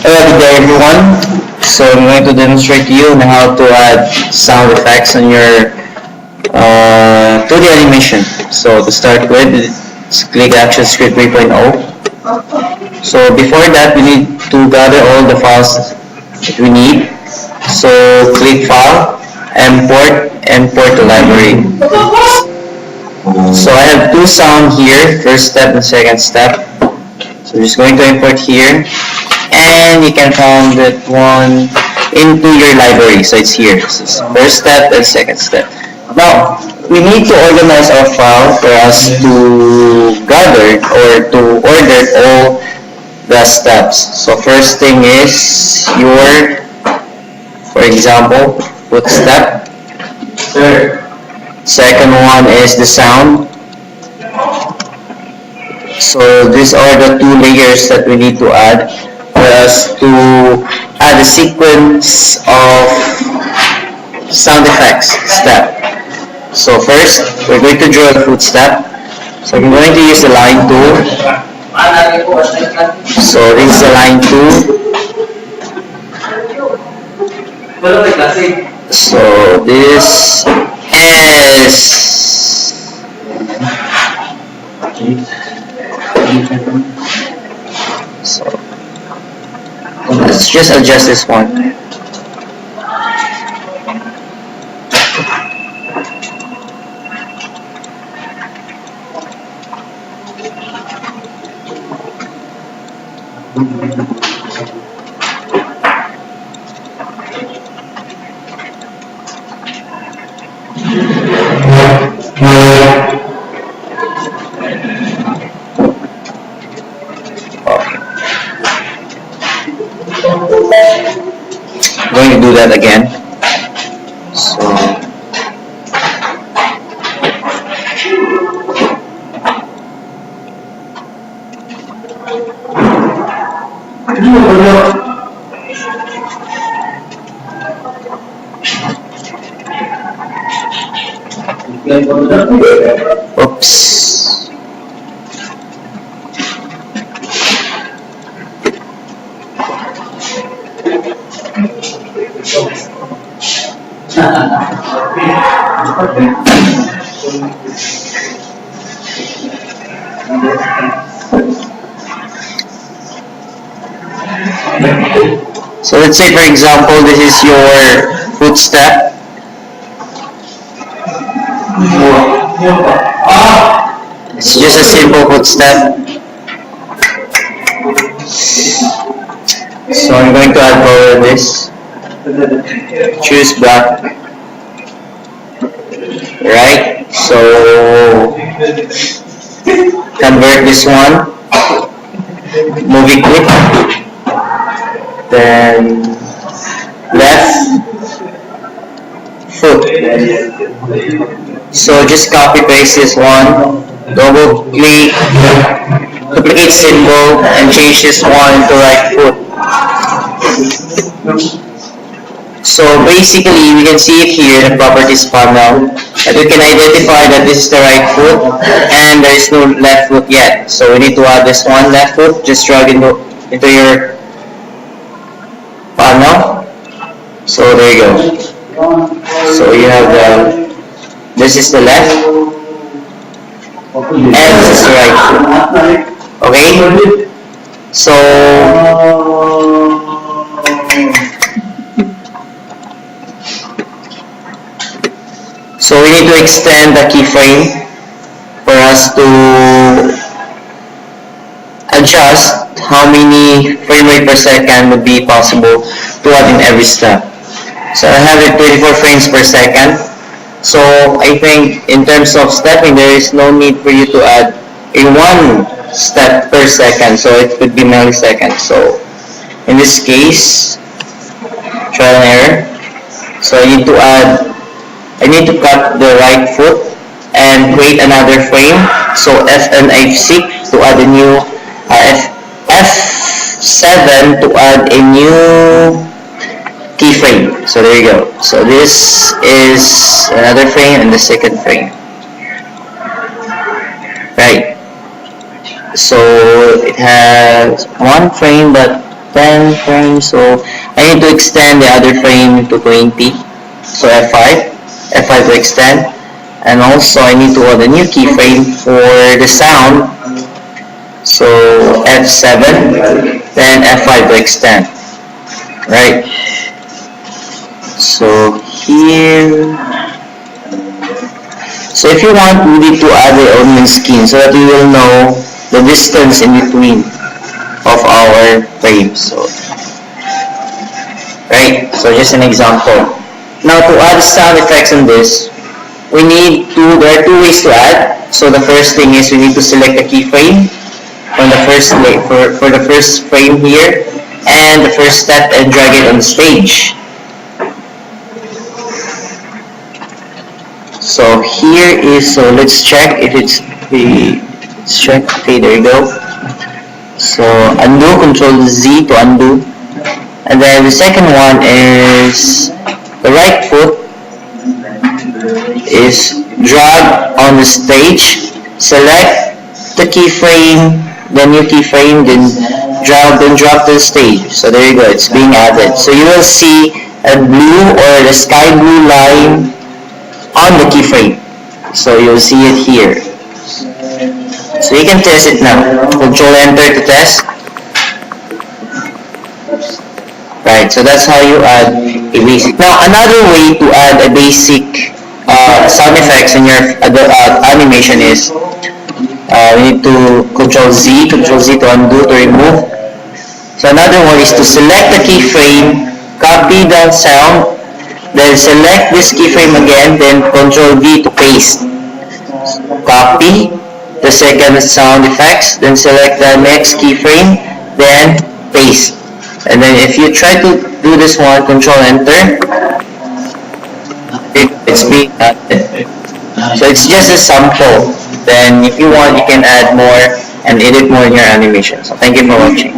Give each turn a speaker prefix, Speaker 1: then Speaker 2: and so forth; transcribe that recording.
Speaker 1: Hello, good day everyone. So I'm going to demonstrate to you on how to add sound effects on your 2D animation. So to start with, click Action Script 3.0. So before that, we need to gather all the files that we need. So click File, Import to Library. So I have two sound here, first step and second step. So I'm just going to import here. And you can find that one into your library. So it's here. So it's first step and second step. Now, we need to organize our file for us to gather or to order all the steps. So first thing is your, for example, footstep. Second one is the sound. So these are the two layers that we need to add for us to add a sequence of sound effects step. So first, we're going to draw the footstep. So I'm going to use the line tool. So this is the line tool. So this is so let's just adjust this one. I'm going to do that again. Oops. So let's say, for example, this is your footstep. It's just a simple footstep. So I'm going to add color this. Choose black. Right? So convert this one. Movie clip. Then left foot. So just copy paste this one, double click, duplicate symbol, and change this one to right foot. So basically, we can see it here in the properties panel, and we can identify that this is the right foot and there is no left foot yet. So we need to add this one left foot. Just drag into your panel. So there you go. So you have this is the left and this is the right foot. Okay? So we need to extend the keyframe for us to adjust how many frame rate per second would be possible to add in every step. So I have it 24 frames per second. So I think in terms of stepping, there is no need for you to add a one step per second. So it could be milliseconds. So in this case, trial and error. So I need to cut the right foot and create another frame. So F and F6 to add a new F7 to add a new keyframe. So there you go. So this is another frame and the second frame. Right. So it has one frame, but 10 frames, so I need to extend the other frame to 20. So F5 to extend, and also I need to add a new keyframe for the sound. So F7, then F5 to extend. Right. So here. So if you want, we need to add the onion skin so that we will know the distance in between of our frames. So, right. So just an example. Now to add sound effects on this, there are two ways to add. So the first thing is we need to select a keyframe from the first for the first frame here, and the first step, and drag it on the stage. So here is, so let's check if it's let's check. Okay, there you go. So undo, Control Z to undo, and then the second one is the right foot is drag on the stage, select the keyframe, the new keyframe, then drop to the stage. So there you go, it's being added. So you will see a blue or the sky blue line on the keyframe. So you'll see it here. So you can test it now. Control Enter to test. Right, so that's how you add a basic. Now another way to add a basic sound effects in your animation is we need to Control Z to undo, to remove. So another one is to select the keyframe, copy the sound, then select this keyframe again, then Control V to paste. Copy the second sound effects, then select the next keyframe, then paste. And then if you try to do this one, Control Enter, it's being added. So it's just a sample. Then if you want, you can add more and edit more in your animation. So thank you for watching.